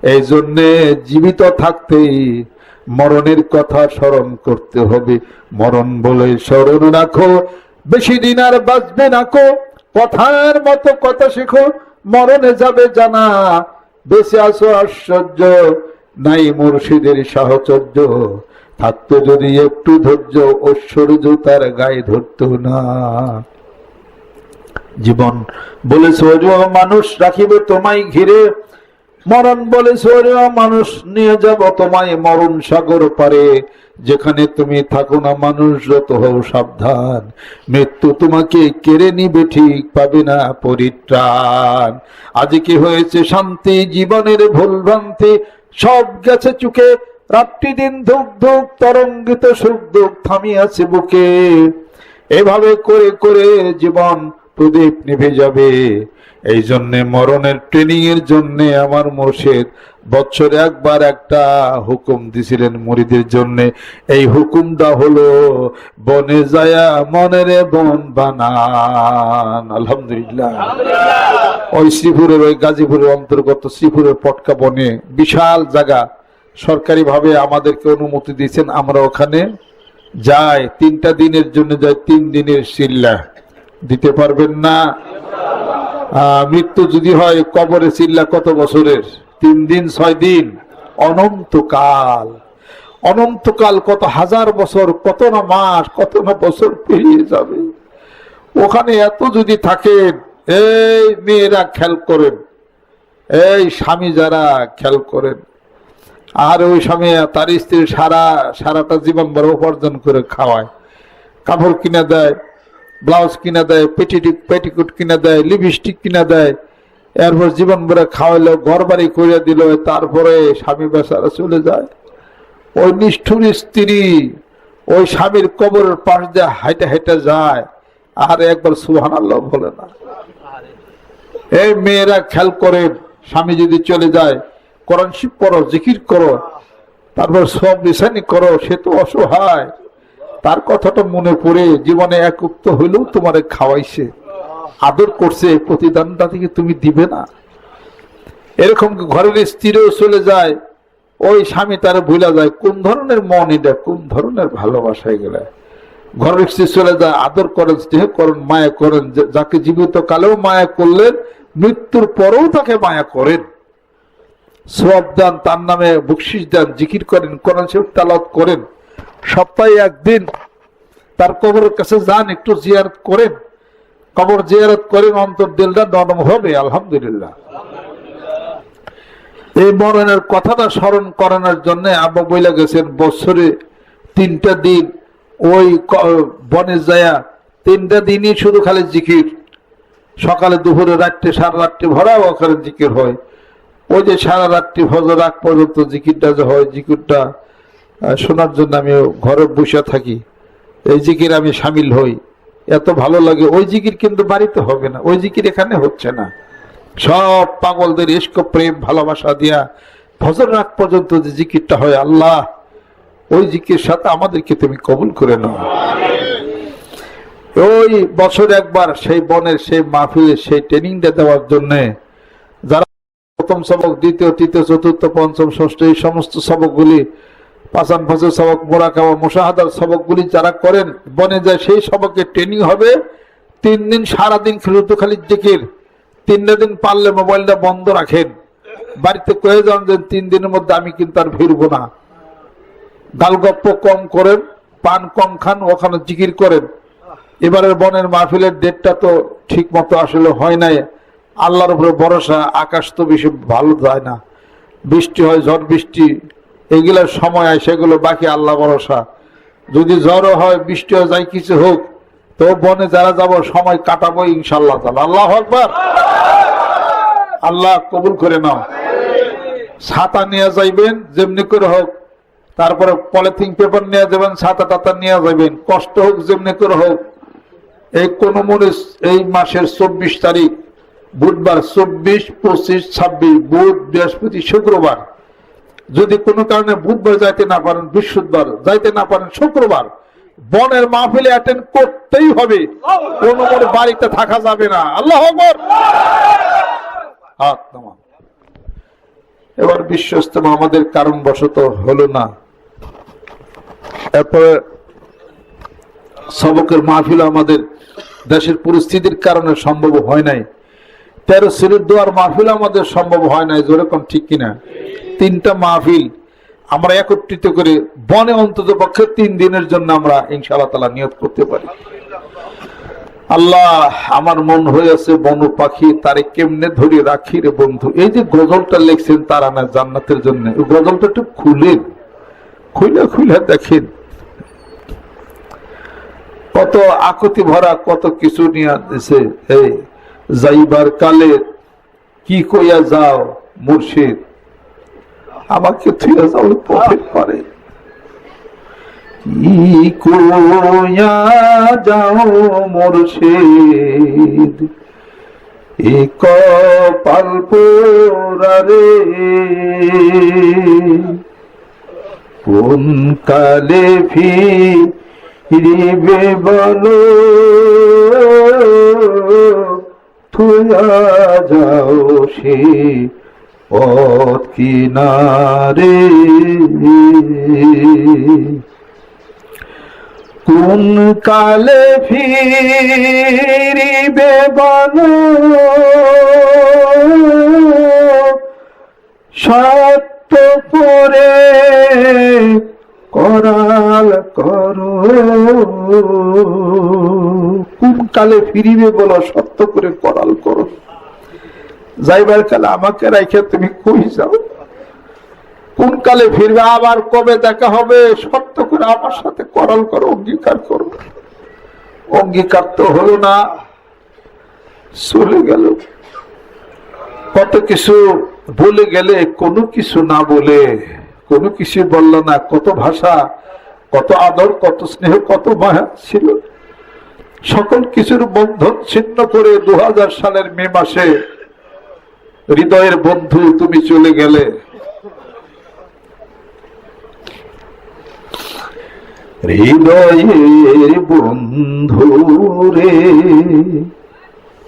এই জন্যে জীবিত থাকতেই মরণের কথা স্মরণ করতে হবে। মরণ বলে স্মরণ রাখো, বেশি দিন আর বাঁচবে না কো, কথার মতো কথা শেখো, মরণে যাবে জানা, বেঁচে আসো আশ্চর্য, নাই মুর্শিদের সাহচর্য, থাকতো যদি একটু ধৈর্য, ঐশ্বর্য তার গায়ে ধরতো না। জীবন বলে সৌর্য মানুষ রাখিবে তোমায় ঘিরে, মরণ বলে সৌর্য মানুষ নিয়ে যাব তোমায় মরণ সাগর পারে। যেখানে তুমি থাকো না মানুষ যত হও সাবধান, মৃত্যু তোমাকে কেড়ে নিবে, ঠিক পাবে না পরিত্রাণ। আজ কি হয়েছে শান্তি, জীবনের ভুল ভ্রান্তি সব গেছে চুকে, রাত্রি দিন ধুক ধুক তরঙ্গিত সুখ দুঃখ থামিয়াছে বুকে। এভাবে করে করে জীবন প্রদীপ নিভে যাবে। এই জন্যে মরণের ট্রেনিং এর জন্য আমার মুর্শিদ বছরে একবার একটা হুকুম দিছিলেন মুরিদের জন্য। এই হুকুমটা হলো, বনে যায়া মনের বন বানান। আলহামদুলিল্লাহ। ওই শ্রীপুরের, ওই গাজীপুরের অন্তর্গত শ্রীপুরের পটকা বনে বিশাল জায়গা, সরকারি ভাবে আমাদেরকে অনুমতি দিয়েছেন, আমরা ওখানে যাই। 3টা দিনের জন্য যাই, 3 দিনের চিল্লা দিতে পারবেন না। মৃত্যু যদি হয় কবরে চিল্লা কত বছরের? 3 দিন 6 দিন, অনন্তকাল। অনন্তকাল কত হাজার বছর, কত না মাস, কত না বছর পেরিয়ে যাবে। ওখানে এত যদি থাকেন, এই মেয়েরা খেয়াল করেন, এই স্বামী যারা খেয়াল করেন, আর ওই স্বামী তার স্ত্রী সারাটা জীবন ভর উপার্জন করে খাওয়ায়, কাপড় কিনে দেয়, ব্লাউজ কিনে দেয়, পেটিকুট কিনে দেয়, লিপস্টিক কিনে দেয়, এরপর জীবন ভরে খাওয়াইলো, ঘর বাড়ি করে দিল, তারপরে স্বামী বেচারা চলে যায়। ওই নিষ্ঠুর স্ত্রী ওই স্বামীর কবরের পাশ দিয়ে হাইটে হাইটে যায়, আর একবার সুবহানাল্লাহ বলে না। এই মেয়েরা খেয়াল করে, স্বামী যদি চলে যায়, কোরআন শরীফ পড়ো, জিকির করো, তারপর সব লিসানি করো। সে তো অসহায়, তার কথাটা মনে পড়ে জীবনে এক উক্ত হইলেও তোমারে খাওয়াইছে, আদর করছে, প্রতিদানটা থেকে তুমি দিবে না। এরকম ঘরের স্ত্রীও চলে যায়, ওই স্বামী তারা ভুলা যায়। কোন ধরনের মন এটা, কোন ধরনের ভালোবাসায় গেলে। ঘরের স্ত্রী চলে যায়, আদর করেন, স্নেহ করেন, মায়া করেন, যাকে জীবিত কালেও মায়া করলেন, মৃত্যুর পরেও তাকে মায়া করেন, সওয়াব দেন, তার নামে বকশিশ দেন, জিকির করেন, কোরআন শরীফ তেলাওয়াত করেন। সপ্তাহে একদিন তার কবরের কাছে যান, একটু জিয়ারত করেন, কবর জিয়ারত করেন, অন্তর দিলটা নরম হবে। আলহামদুলিল্লাহ। এই মরণের কথাটা স্মরণ করানোর জন্য আব্বা বইলা গেছেন, বছরে 3টা দিন ওই বনে যায়া 3টা দিনই শুধু খালি জিকির, সকালে দুপুরে রাত্রে সারা রাত্রি ভরা ওখানে জিকির হয়। ওই যে সারা রাত্রি ফজর আগ পর্যন্ত জিকিরটা যে হয়, জিকিরটা শোনার জন্য আমি ঘরে বসে থাকি, এই জিকির আমি সামিল হই, এত ভালো লাগে। ওই জিকির কিন্তু বাড়িতে হবে না, ওই জিকির এখানে হচ্ছে না। সব পাগলদের ইশক, প্রেম, ভালোবাসা দিয়া ফজর রাত পর্যন্ত যে জিকিরটা হয়, আল্লাহ ওই জিকির সাথে আমাদেরকে তুমি কবুল করে নাও। ওই বছর একবার সেই বনের সেই মাহফিলে সেই ট্রেনিংটা দেওয়ার জন্য যারা প্রথম সবক, দ্বিতীয়, তৃতীয়, চতুর্থ, পঞ্চম, ষষ্ঠ এই সমস্ত সবকগুলি পাঁচান ফজর সবক, মোরাকাবা, মুশাহাদার সবকগুলি যারা করেন, বনে যায় সেই সবকে ট্রেনিং হবে 3 দিন সারাদিন খালি জিকির। 3 দিন পারলে মোবাইলটা বন্ধ রাখেন, বাড়িতে কয়ে যান যে 3 দিনের মধ্যে আমি কিন্তু আর ফিরবো না। গালগপ্প কম করেন, পান কম খান, ওখানে জিকির করেন। এবারের বনের মাহফিলের ডেটটা তো ঠিক মতো আসলে হয় নাই। আল্লাহর উপরে ভরসা, আকাশ তো বেশি ভালো যায় না, বৃষ্টি হয়, ঝড় বৃষ্টি এগুলোর সময় হয়, সেগুলো বাকি আল্লাহ ভরসা। যদি ঝড়ও হয়, বৃষ্টিও যায়, কিছু হোক, তো বনে যারা যাব সময় কাটাবো ইনশাআল্লাহ তাআলা। আল্লাহু আকবার। আল্লাহ কবুল করে নাও। ছাতা নিয়ে যাইবেন যেমনি করে হোক, তারপরে পলিথিন পেপার নিয়ে যাবেন, ছাতা টাতা নিয়ে যাবেন, কষ্ট হোক যেমনি করে হোক। এই কোন মনে এই মাসের 24 তারিখ বুধবার, 24, 25, 26, বুধ, বৃহস্পতি, শুক্রবার, যদি কোনো কারণে বুধবার যাইতে না পারেন, বৃহস্পতিবার যাইতে না পারেন, শুক্রবার বনের মাহফিলে অ্যাটেন্ড করতেই হবে, কোনো মনে বাড়িতে থাকা যাবে না। আল্লাহু আকবার। হাত নামান। এবার বিশ্ব ইজতেমা আমাদের কারণবশত হলো না, এরপরে সবকের মাহফিল আমাদের দেশের পরিস্থিতির কারণে সম্ভব হয় নাই। 13 সিরির দোয়ার মাহফিল আমাদের সম্ভব হয় নাই, যেরকম ঠিক কিনা? 3টা মাহফিল আমরা একত্রিত করে বনে অন্তত পক্ষে 3 দিনের জন্য আমরা ইনশাআল্লাহ তাআলা নিয়ত করতে পারি। আল্লাহ, আমার মন হয়েছে বন পাখি, তারে কেমনে ধরে রাখি রে বন্ধু। এই যে গজলটা লিখছেন তারানা জান্নাতের জন্য, ওই গজলটা একটু খুলেন, খুলে দেখেন, কত আকুতি ভরা, কত কিছু নিয়ে দিছে। এই যাইবার কালে কি কইয়া যাও মুর্শিদ, আমাকে থুইয়া যাও পথের পারে, কি কইয়া যাও মুর্শিদ, এ কপাল পোড়ারে, কোন কালে ফিরিবে বলো, থুইয়া যাও সে পথ কিনারে, কোন কালে ফিরিবে বলো, সত্য করে করাল করো, কোন কালে ফিরিবে বলো, সত্য করে করাল করো। যাইবার কালে আমাকে রাইখে তুমি কই যাও, কোন কালে ফিরবে, আবার কবে দেখা হবে, সত্য করে আমার সাথে করাল করো, অঙ্গীকার করো। অঙ্গীকার তো হলো না, চলে গেল। কত কিছু বলে গেলে, কোনো কিছু না বলে, কোনো কিছু বলল না, কত ভাষা, কত আদর, কত স্নেহ, কত মায়া ছিল, সকল কিছুর বন্ধন ছিন্ন করে 2000 সালের মে মাসে হৃদয়ের বন্ধু তুমি চলে গেলে। হৃদয়ের বন্ধু রে,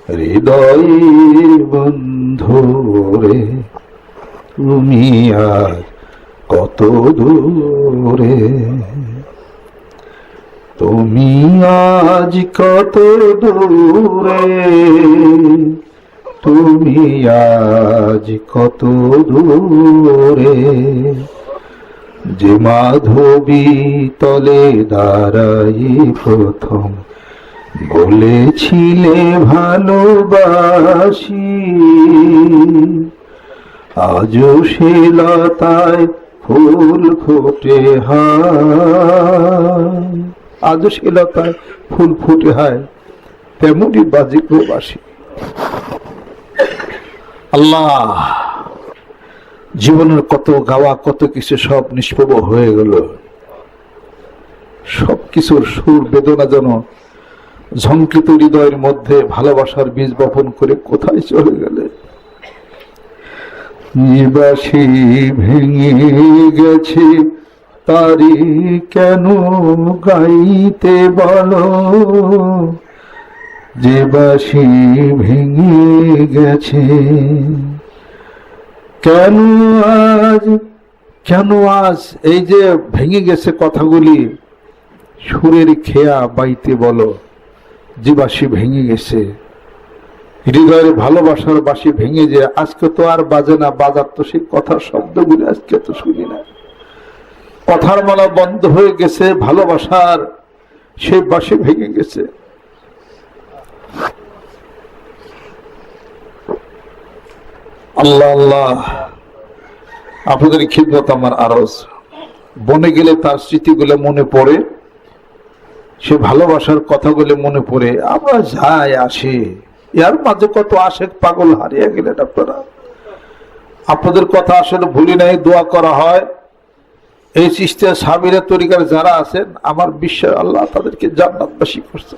হৃদয়ের বন্ধু রে, তুমি আর কত দূরে, তুমি আজ কত দূরে, তুমি আজ কত দূরে, যে মাধবী তলে দাঁড়াই প্রথম বলেছিলে ভালোবাসি, আজও সে লতায় ফুল ফুটে হায়, আজও সে লতায় ফুল ফুটে হায়, তেমনি বাজিক বাসি। আল্লাহ, জীবনের কত গাওয়া, কত কিছু সব নিষ্প্রভ হয়ে গেল, সবকিছুর সুর বেদনা যেন ঝঙ্কৃত হৃদয়ের মধ্যে ভালোবাসার বীজ বপন করে কোথায় চলে গেলে। নিবাসী ভেঙে গেছে তারি কেন গাইতে বলো, যে বাঁশি ভেঙে গেছে কেন আজ কেন আজ এই যে ভেঙে গেছে কথাগুলি, সুরের খেয়া বাইতে বলো যে বাঁশি ভেঙে গেছে, হৃদয়ের ভালোবাসার বাঁশি ভেঙে যে আজকে তো আর বাজে না, বাজার তো সেই কথার শব্দগুলি আজকে তো শুনি না। কথার মালা বন্ধ হয়ে গেছে, ভালোবাসার সেই বাঁশি ভেঙে গেছে। আল্লাহ আল্লাহ, আপনাদের খিদমত আমার আরজ। বনে গেলে তার স্মৃতিগুলো মনে পড়ে, সে ভালোবাসার কথাগুলো মনে পড়ে। আমরা যাই আসি, এর মাঝে কত আশেক পাগল হারিয়ে গেলেন আপনারা। আপনাদের কথা আসলে ভুলি নাই, দোয়া করা হয়। এই চিশতিয়া সাবিরা তরিকার যারা আছেন, আমার বিশ্বাস আল্লাহ তাদেরকে জান্নাতবাসী করছে।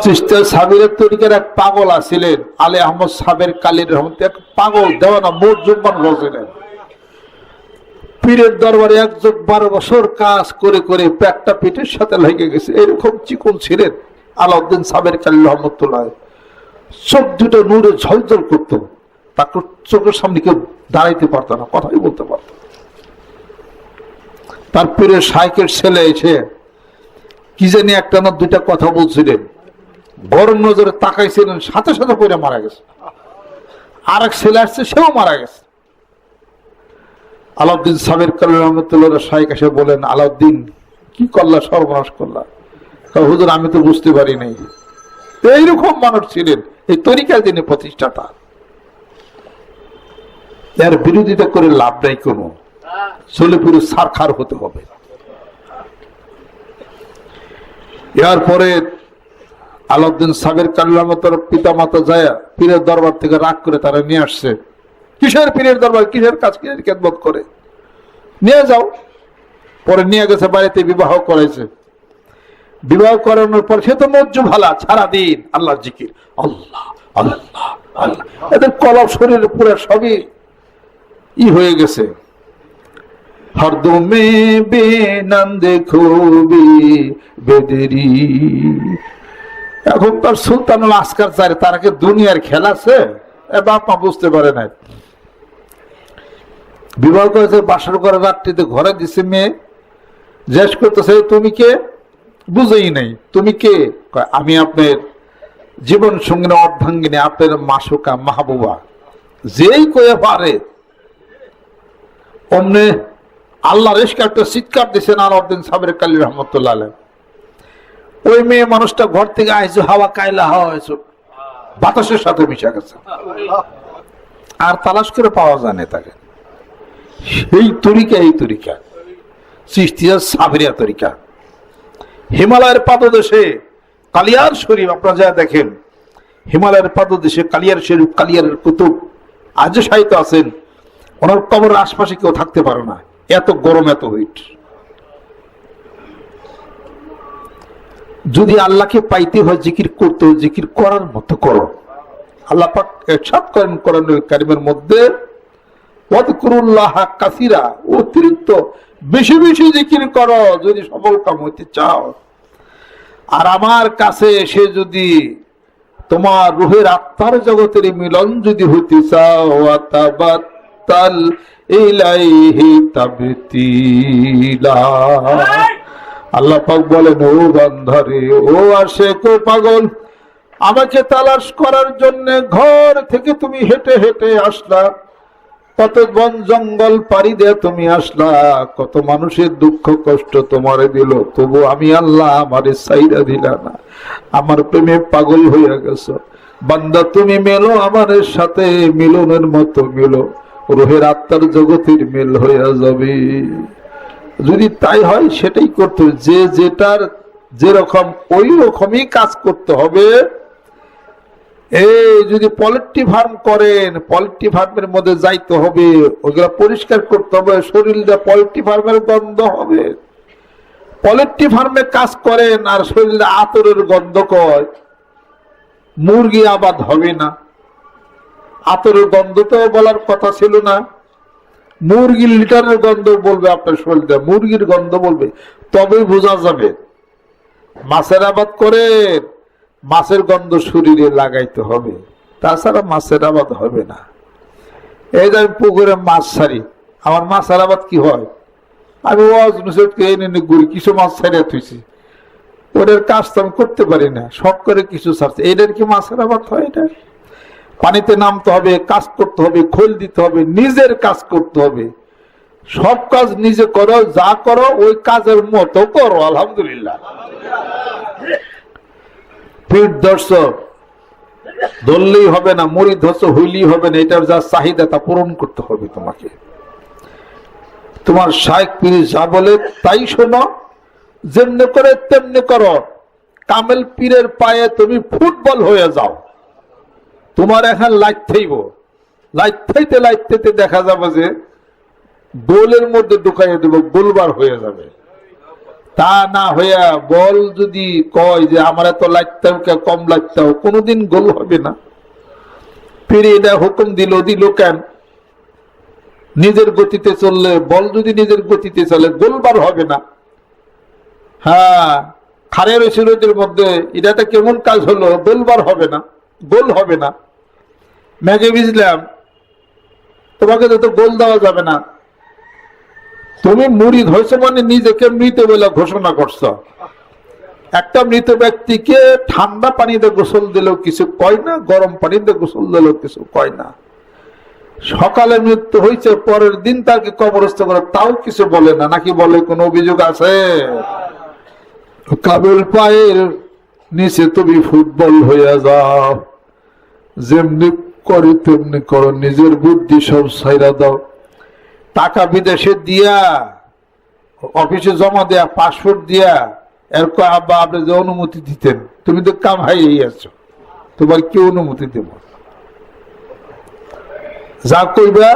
চিশতিয়া সাবিরা তরিকার এক পাগল আছিলেন, আলী আহমদ সাবের কালীর রহমত, এক পাগল দেওয়ানা মোট জুম্মান রোজেন পীরের দরবারে ১ বছর কাজ করে করে পেটটা পেটের সাথে লেগে গেছে। এরকম চিকন ছিলেন আলাউদ্দিন সাবের কালী রহমতুল্লাহ। চোখ দুটো নূরে ঝলঝল করতো, তাকে চোখের সামনে কেউ দাঁড়াইতে পারতো না, কথাই বলতে পারত। তার পীরের শাইখের ছেলে এসে কি জানি একটা না দুইটা কথা বলছিলেন, গরম নজরে তাকাইছিলেন, সাথে সাথে পড়ে মারা গেছে। আর এক ছেলে আসছে, সেও মারা গেছে। আলাউদ্দিন সাবের কালী রহমতুল্লাহ শাইখ এসে বলেন, আলাউদ্দিন কি করলা, সর্বনাশ করলা। হুজুর আমি তো বুঝতে পারি নাই। এইরকম মানুষ ছিলেন, এই তরিকার দিনে প্রতিষ্ঠাতা। এর বিরোধিতা করে লাভ নাই, কোনো চলে পুরো সারখার হতে হবে। এরপরে আলাউদ্দিন সাবের কালী রহমতুল্লাহ পিতা মাতা যায় পীরের দরবার থেকে রাগ করে তারা নিয়ে আসছে। কিসের পীরের দরবার, কিসের কাজ, কিসের খেদমত করে, নিয়ে যাও। পরে নিয়ে গেছে বাড়িতে, বিবাহ করাইছে। বিবাহ করানোর পর সে তো মজ্জু ভালা, সারাদিন আল্লাহর জিকির, আল্লাহ আল্লাহ আল্লাহ। এদের কলব শরীরে পুরো সবই হয়ে গেছে। হরদমে বেনন্দে খুবই বেদেরি। এখন তার সুলতানুল আসকার চারে, তারাকে দুনিয়ার খেলা আছে, বাপ মা বুঝতে পারে না। বিবাহ করেছে, বাসর করে রাত্রিতে ঘরে দিছে মেয়ে, জিজ্ঞেস করতেছে তুমি কে, বুঝেই নাই। তুমি কে? আমি আপনার জীবন সঙ্গিনী অর্ধাঙ্গিনী, আপনার মাসুকা মাহবুবা। যেই কয়ে পারে অমনে আল্লাহর ইশকে একটা চিৎকার দিচ্ছেন আলাউদ্দিন সাবের কালী রহমতুল্লাহ আলাইহি। ওই মেয়ে মানুষটা ঘর থেকে আইসো, হাওয়া কায়লা হাওয়া হয়েছে, বাতাসের সাথে মিশে গেছে, আর তালাশ করে পাওয়া যায় না তাকে। সেই তরিকা, এই তরিকা চিশতিয়া সাবেরিয়া তরিকা। হিমালয়ের পাদদেশে কালিয়ার শরীফ, আপনারা যা দেখেন, হিমালয়ের পাদদেশে কালিয়ার শরীফ, কালিয়ারের কুতুব আজও সাহিত্য আছেন। ওনার কবরের আশপাশে কেউ থাকতে পারে না, এত গরম, এত হিট। যদি আল্লাহকে পাইতে হয়, জিকির করতে হয়, জিকির করার মতো করো। আল্লাহ পাক ইরশাদ করেন কোরআনুল কারীমের মধ্যে, ওয়াযকুরুল্লাহ কাসীরা, অতিরিক্ত বেশি বেশি জিকির করো যদি সফল কাম হইতে চাও। আর আমার কাছে এসে যদি তোমার রূহের আত্মার জগতের মিলন যদি হইতে চাও, ওয়াতাবাত্তাল ইলাইহি তাবতিলা। আল্লাহ পাক বলেন, ও বান্দারে, ও আশিক, ও পাগল, আমাকে তালাশ করার জন্য ঘর থেকে তুমি হেঁটে হেঁটে আসলা, কত বন জঙ্গল পাড়ি দিয়ে তুমি আসলা, কত মানুষের দুঃখ কষ্ট তোমারে দিল, তবু আমি আল্লাহ আমারে সাইরা দিলা না, আমার প্রেমে পাগল হইয়া গেছো। বান্দা তুমি মেলো আমার সাথে, মিলনের মতো মিলো, রুহের আত্মার জগতের মিল হইয়া যাবে। যদি তাই হয় সেটাই করতে হবে, যে যেটার যেরকম ওই রকমই কাজ করতে হবে। এই যদি পোল্ট্রি ফার্ম করেন, পোল্ট্রি ফার্মের মধ্যে যাইতে হবে, ওইগুলা পরিষ্কার করতে হবে, শরীরটা পোল্ট্রি ফার্মের গন্ধ হবে। পোল্ট্রি ফার্মে কাজ করেন আর শরীরে আতরের গন্ধ কয়, মুরগি আবাদ হবে না। আতরের গন্ধ তো বলার কথা ছিল না, মুরগির লিটারের গন্ধ বলবে আপনার শরীরে, মুরগির গন্ধ বলবে, তবে বোঝা যাবে। মাছের আবাদ করে মাছের গন্ধ শরীরে লাগাইতে হবে, তাছাড়া মাছের আবাদ হবে না। এই যে আমি পুকুরে মাছ ছাড়ি, আমার মাছের আবাদ কি হয়? আমি ওয়াজ নসিহতকে এনে ঘুরি, কিছু মাছ ছাড়িয়ে থুইছি, ওদের কাজ তো আমি করতে পারি না, শখ করে কিছু ছাড়ছে। এদের কি মাছের আবাদ হয়? এটা পানিতে নামতে হবে, কাজ করতে হবে, খোল দিতে হবে, নিজের কাজ করতে হবে। সব কাজ নিজে করো, যা করো ওই কাজের মতো করো। আলহামদুলিল্লাহ। পীর দর্শক ধরলেই হবে না, মুড়ি ধস হইলেই হবে না, এটার যা চাহিদা তা পূরণ করতে হবে তোমাকে। তোমার শাইখ পীর যা বলে তাই শোনো, যেমনি করে তেমনি করো। কামেল পীরের পায়ে তুমি ফুটবল হয়ে যাও, তোমার এখন লাইট থাইব, লাইট থাইতে লাইট থাইতে দেখা যাবে যে গোলের মধ্যে ঢুকাইয়া দেব, গোলবার হয়ে যাবে। তা না হইয়া বল যদি কয় যে আমার এত লাগতেও কে কম লাগতেও, কোনোদিন গোল হবে না। পীর এটা হুকুম দিল কেন? নিজের গতিতে চললে, বল যদি নিজের গতিতে চলে গোলবার হবে না। হ্যাঁ, খারে রয়েছে রোদের মধ্যে, এটা কেমন কাজ হলো? গোলবার হবে না, গোল হবে না। ম্যাগে ভিজলাম, তোমাকে তো গোল দেওয়া যাবে না। তুমি মুরিদ হয়েছে মানে নিজেকে মৃত বলে ঘোষণা করছো। একটা মৃত ব্যক্তিকে ঠান্ডা পানিতে গোসল দিলেও কিছু কয় না, গরম পানিতে গোসল দিলেও কিছু কয় না। সকালে মৃত্যু হয়েছে, পরের দিন তাকে কবরস্থ করে, তাও কিছু বলে না, নাকি বলে? কোন অভিযোগ আছে? কাবেল পায়ের নিচে তুমি ফুটবল হইয়া যাও, যেমনি করে তেমনি করো, নিজের বুদ্ধি সব ছাইরা দাও। টাকা বিদেশে দিয়া, অফিসে জমা দেয়া, পাসপোর্ট দিয়া, এরকম আব্বা আপনি যে অনুমতি দিতেন, তুমি তো কামাই আছো, তোমার কি অনুমতি দেব? যা কইবা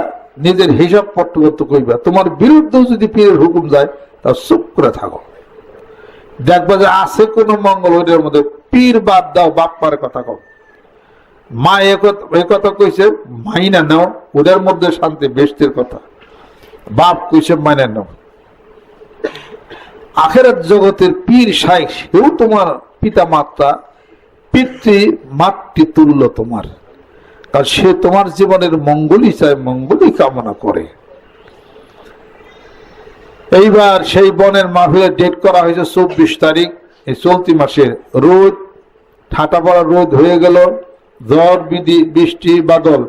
নিজের হিসাব পত্র কইবা। তোমার বিরুদ্ধেও যদি পীরের হুকুম যায় তা চুপ করে থাকো, দেখবা যে আছে কোন মঙ্গল ওদের মধ্যে। পীর বাদ দাও, বাপ্পার কথা কও। মা এ কথা কইছে, মাইনা নাও, ওদের মধ্যে শান্তি, বেস্তের কথা। বাপ কইছে মাইনা নাও। আখেরাত জগতের পীর শাইখ, সেও তোমার পিতা মাতা, পিতৃ মাতৃ তুল্য তোমার, কারণ সে তোমার জীবনের মঙ্গলই চায়, মঙ্গলই কামনা করে। এইবার সেই বনের মাহফিলের ডেট করা হয়েছে 24 তারিখ, এই চলতি মাসের। রোদ, ঠাটা পড়া রোদ হয়ে গেল, ঝড় বৃষ্টি বাদল,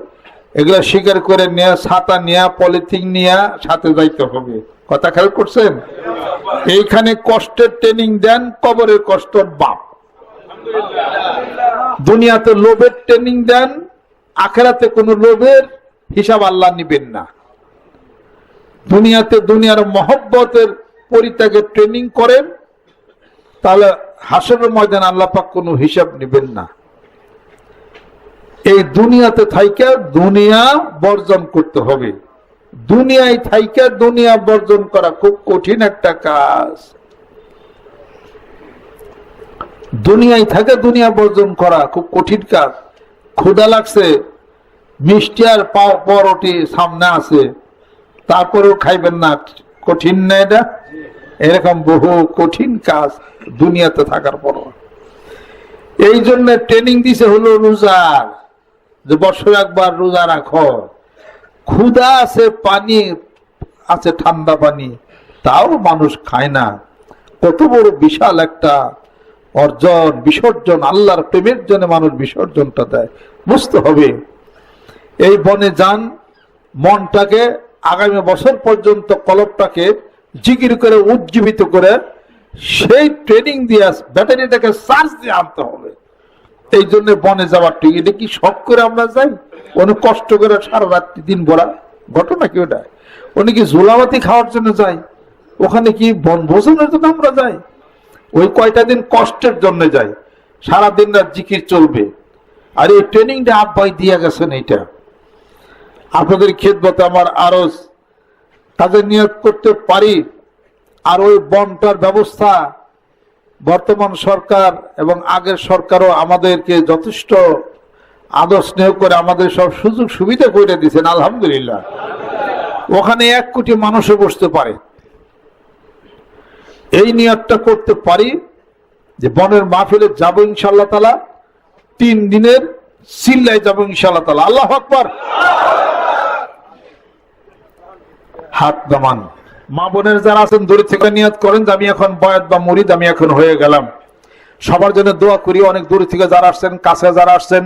এগুলা স্বীকার করে নেয়া, ছাতা নেয়া, পলিথিন নেয়া, সাথে যাইতে হবে। কথা খেয়াল করছেন? এইখানে কষ্টের ট্রেনিং দেন, কবরের কষ্টের বাপ। দুনিয়াতে লোভের ট্রেনিং দেন, আখেরাতে কোনো লোভের হিসাব আল্লাহ নিবেন না। দুনিয়াতে দুনিয়ার মহব্বতের পরিত্যাগের ট্রেনিং করেন, তাহলে হাসরের ময়দান আল্লাহ পাক কোনো হিসাব নিবেন না। এই দুনিয়াতে থাইকা দুনিয়া বর্জন করতে হবে। দুনিয়ায় থাইকা দুনিয়া বর্জন করা খুব কঠিন একটা কাজ। দুনিয়ায় থাকে দুনিয়া বর্জন করা খুব কঠিন কাজ। ক্ষুধা লাগছে, মিষ্টি আর পরোটি সামনে আছে, তারপরেও খাইবেন না, কঠিন না এটা? এরকম বহু কঠিন কাজ দুনিয়াতে থাকার পর। এই জন্য ট্রেনিং দিছে হলো রোজার, যে বছর একবার রোজা রাখো। ক্ষুধা আছে, পানি আছে, ঠান্ডা পানি, তাও মানুষ খায় না। কত বড় বিশাল একটা অর্জন, বিসর্জন, আল্লাহর প্রেমের জন্য মানুষ বিসর্জনটা দেয়। বুঝতে হবে, এই বনে যান, মনটাকে আগামী বছর পর্যন্ত কলবটাকে জিকির করে উজ্জীবিত করে সেই ট্রেনিং দিয়ে ব্যাটারিটাকে চার্জ দিয়ে আনতে হবে। এই জন্য বনে যাওয়ার ঠিক, এটা কি শখ করে আমরা যাই? অনেক কষ্ট করে সারা রাত্রি দিন ভরা ঘটনা কি ওটা? উনি কি ঝোলাবাতি খাওয়ার জন্য যাই? ওখানে কি বনভোজনের জন্য আমরা যাই? ওই কয়টা দিন কষ্টের জন্য যাই, সারাদিন রাত জিকির চলবে। আর এই ট্রেনিংটা আব্বাই দিয়ে গেছেন, এইটা আপনাদের খেদমতে আমার আরো কাজে নিয়োগ করতে পারি। আর ওই বনটার ব্যবস্থা বর্তমান সরকার এবং আগের সরকারও আমাদেরকে যথেষ্ট আদর স্নেহ করে আমাদের সব সুযোগ সুবিধা করে দিয়েছেন, আলহামদুলিল্লাহ। ওখানে 1 কোটি মানুষও বসতে পারে। এই নিয়তটা করতে পারি যে বনের মাহফিলে যাবো ইনশাআল্লাহ তাআলা, 3 দিনের চিল্লায় যাবো ইনশাআল্লাহ তাআলা। আল্লাহু আকবার। হাত নামান। মা বোনের যারা আছেন দূর থেকে নিয়ত করেন যে আমি এখন বয়াত বা মুরিদ, আমি এখন হয়ে গেলাম। সবার জন্য দোয়া করি। অনেক দূর থেকে যারা আসছেন, কাছে যারা আসছেন,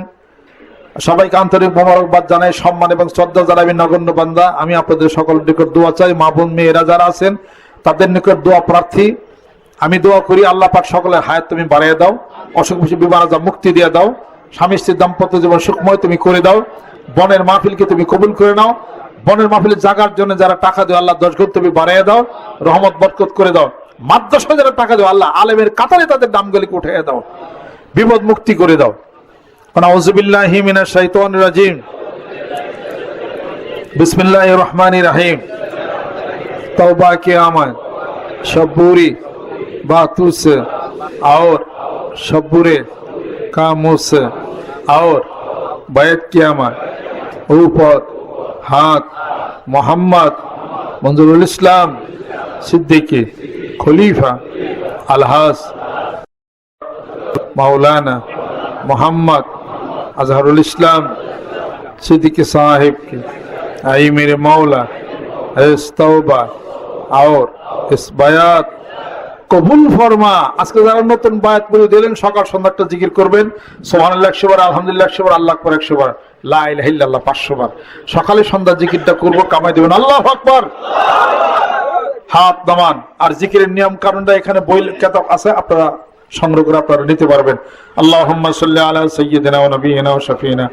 সবাইকে আন্তরিক মোবারকবাদ জানাই, সম্মান এবং শ্রদ্ধা জানাই। নগণ্য বান্দা, আমি আপনাদের সকলের নিকট দোয়া চাই। মা বোন মেয়েরা যারা আছেন তাদের নিকট দোয়া প্রার্থী। আমি দোয়া করি আল্লাহ পাক সকলের হায়াত তুমি বাড়িয়ে দাও, অসুখ বিসুখ বিমার আজাব মুক্তি দিয়ে দাও, স্বামী স্ত্রীর দাম্পত্য জীবন সুখময় তুমি করে দাও। বনের মাহফিলকে তুমি কবুল করে নাও। বনের মাহফিলের জাগার জন্য যারা টাকা দেও আল্লাহ 10 গুণ তুমি বাড়িয়ে দাও, রহমত বরকত করে দাও। মাদ্রাসায় যারা টাকা দেও আল্লাহ আলেমের কাতারে তাদের নামগুলিকে উঠিয়ে দাও, বিপদ মুক্তি করে দাও। আউযু বিল্লাহি মিনাশ শাইতানির রাজিম। বিসমিল্লাহির রহমানির রহিম। तौबा क़यामत शब्बूरी बातों से और शब्बूरे कामों से और बैत क़यामत ऊपर हाथ मोहम्मद मंजूरुल इस्लाम सिद्दीकी खलीफा अलहास मौलाना मोहम्मद अजहरुल इस्लाम सिद्दीकी साहिब की आई मेरे मौला इस तौबा और इस बायात কবুল ফরমা। আজকে যারা নতুন বায়াত করে দিলেন সকাল সন্ধ্যা একটা জিকির করবেন, সুবহানাল্লাহ 100 বার, আলহামদুলিল্লাহ 100 বার, আল্লাহু আকবার 100 বার, লা ইলাহা ইল্লাল্লাহ 500 বার। সকালে সন্ধ্যা জিকিরটা করব, কামাই দিবেন। আল্লাহু আকবার। হাত নামান। আর জিকিরের নিয়ম কানুনটা এখানে বই কিতাব আছে, আপনারা সংগ্রহ করে আপনারা নিতে পারবেন। আল্লাহুম্মা সাল্লি আলা সাইয়্যিদিনা ওয়া নাবিয়িনা ওয়া শাফিনা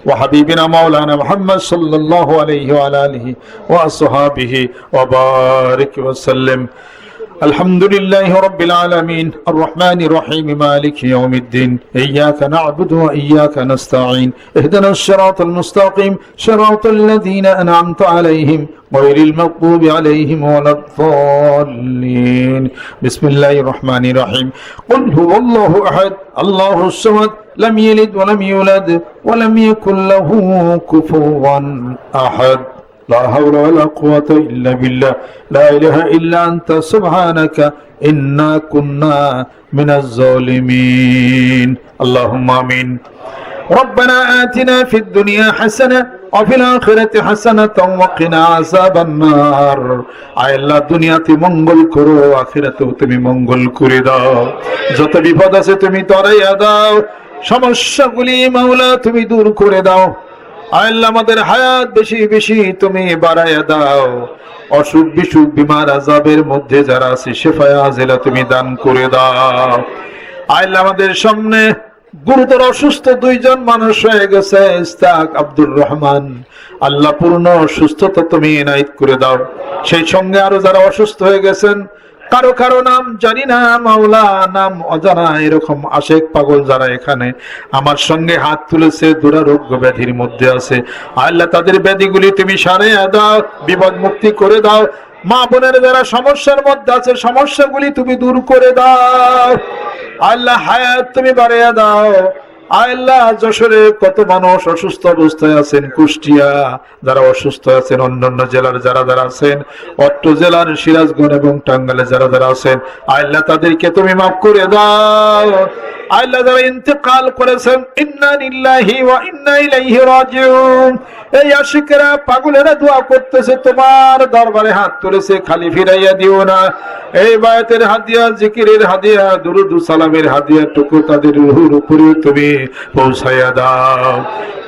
ওয়া হাবিবিনা মাওলানা মুহাম্মদ সাল্লাল্লাহু আলাইহি ওয়া আলা আলিহি ওয়া আসহাবিহি ওয়া বারিক ওয়া সাল্লিম। আলহামদুলিল্লাহি রাব্বিল আলামিন আর রহমানির রহিম মালিকি ইয়াউমিদ্দিন ইয়্যাকা না'বুদু ওয়া ইয়্যাকা নাস্তাঈন ইহদিনাস সিরাতাল মুস্তাকিম সিরাতাল লাযীনা আন'আমতা আলাইহিম গায়রিল মাগদুবি আলাইহিম ওয়ালাদ-দাল্লিন। বিসমিল্লাহির রহমানির রহিম। কুল হুয়াল্লাহু আহাদ আল্লাহুস সামাদ লাম ইয়ালিদ ওয়া লাম ইউলাদ ওয়া লাম ইয়াকুল লাহু কুফুওয়ান আহাদ। لا حول ولا قوة إلا بالله لا إله إلا أنت سبحانك إنا كنا من الظالمين اللهم آمين ربنا آتنا في الدنيا حسنة وفي الآخرة حسنة وقنا عذاب النار আয় আল্লাহ দুনিয়াতে মঙ্গল করো আখিরাতেও তুমি মঙ্গল করে দাও যত বিপদ আছে তুমি তরাইয়া দাও সমস্যাগুলি মাওলা তুমি দূর করে দাও আল্লাহ আমাদের হায়াত বেশি বেশি তুমি বাড়াইয়া দাও অসুখ বিসুখ বিমার আযাবের মধ্যে যারা আছে শিফায়ে আজিলা তুমি দান করে দাও আল্লাহ আমাদের সামনে গুরুতর অসুস্থ দুইজন মানুষ হয়ে গেছে ইস্তাক আব্দুর রহমান আল্লাহ পূর্ণ সুস্থতা তুমি ইনায়েত করে দাও সেই সঙ্গে আরো যারা অসুস্থ হয়ে গেছেন কারো কারো নাম জানি না মাওলা নাম অজানা এরকম আশেক পাগল যারা এখানে আমার সঙ্গে হাত তুলেছে দুরারোগ্য ব্যাধির মধ্যে আছে আল্লাহ তাদের ব্যাধিগুলি তুমি সারিয়ে দাও বিপদ মুক্তি করে দাও মা বোনের যারা সমস্যার মধ্যে আছে সমস্যাগুলি তুমি দূর করে দাও আল্লাহ হায়াত তুমি বাড়িয়ে দাও আল্লাহ যশোরে কত মানুষ অসুস্থ অবস্থায় আছেন কুষ্টিয়া যারা অসুস্থ আছেন অন্যান্য জেলার যারা যারা আছেন অত্র জেলার সিরাজগঞ্জ এবং টাঙ্গাইলে যারা যারা আছেন আল্লাহ তাদেরকে তুমি মাফ করে দাও আল্লাহ যারা ইন্তেকাল করেছেন ইন্না লিল্লাহি ওয়া ইন্না ইলাইহি রাজিউন এই আশিকরা পাগলেরা দোয়া করতেছে তোমার দরবারে হাত তুলেছে খালি ফিরাইয়া দিও না এই বায়াতের হাদিয়া জিকিরের হাদিয়া দুরুদ সালামের হাদিয়া টুকু তাদের রূহের উপরে তুমি পৌঁছাইয়া দাও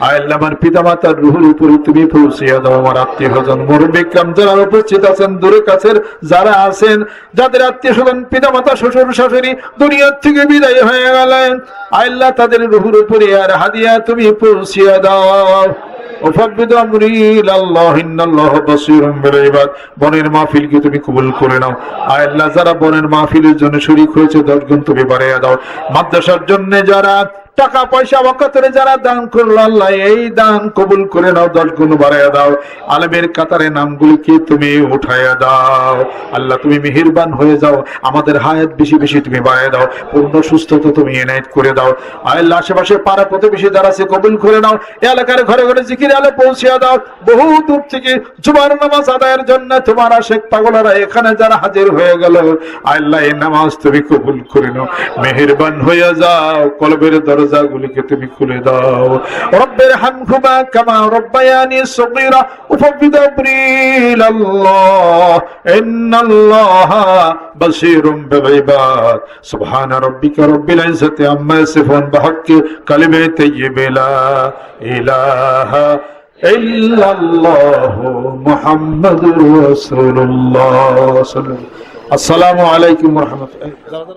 আল্লাহ আমার পিতামাতার রূহের উপরে তুমি পৌঁছাইয়া দাও আমার আত্মীয়স্বজন মুরব্বি কিরাম যারা উপস্থিত আছেন দূরে কাছের যারা আছেন যাদের আত্মীয়স্বজন পিতামাতা শ্বশুর শাশুড়ি দুনিয়া থেকে বিদায় হয়ে গেলেন আল্লাহ তাদের রূহের উপরে আর হাদিয়া তুমি পৌঁছাইয়া দাও وفبد امري الى الله ان الله بصير بالعباد বনের মাহফিলকে তুমি কবুল করে নাও আয় আল্লাহ যারা বনের মাহফিলের জন্য শরীক হয়েছে 10 গুণ তুমি বাড়াইয়া দাও মাদ্রাসার জন্য যারা টাকা পয়সা ওয়াকাতের যারা দান করলো আল্লাহ এই দান কবুল করে নাও 10 গুণ বাড়াইয়া দাও আলেমের কাতারে নামগুলিকে তুমি উঠাইয়া দাও আল্লাহ তুমি মেহেরবান হয়ে যাও আমাদের হায়াত বেশি বেশি তুমি বাড়াইয়া দাও পূর্ণ সুস্থতা তুমি ইনায়েত করে দাও আল্লাহ আশেপাশে পাড়া প্রতিবেশী যারা আছে কবুল করে নাও এই এলাকার ঘরে ঘরে জিকির আলো পৌঁছিয়া দাও বহু দূর থেকে জুমার নামাজ আদায়ের জন্য তোমার আশেক পাগলেরা এখানে যারা হাজির হয়ে গেল আল্লাহ এই নামাজ তুমি কবুল করে নাও মেহেরবান হয়ে যাও কলবের দরজা দরজাগুলিকে তুমি খুলে দাও। রব্বির হামহুমা কামা রব্বায়ানি সগীরা উফাবিদ আমরি ইলাল্লাহ ইন্নাল্লাহা বাসীরুম বিল ইবাদ। সুবহান রাব্বিকা রব্বিল ইজ্জাতি আম্মা ইয়াসিফুন বিহাক্কি কালিমাতি তাইয়্যিবা লা ইলাহা ইল্লাল্লাহু মুহাম্মাদুর রাসূলুল্লাহ। আসসালামু আলাইকুম ওয়া রাহমাতুল্লাহ।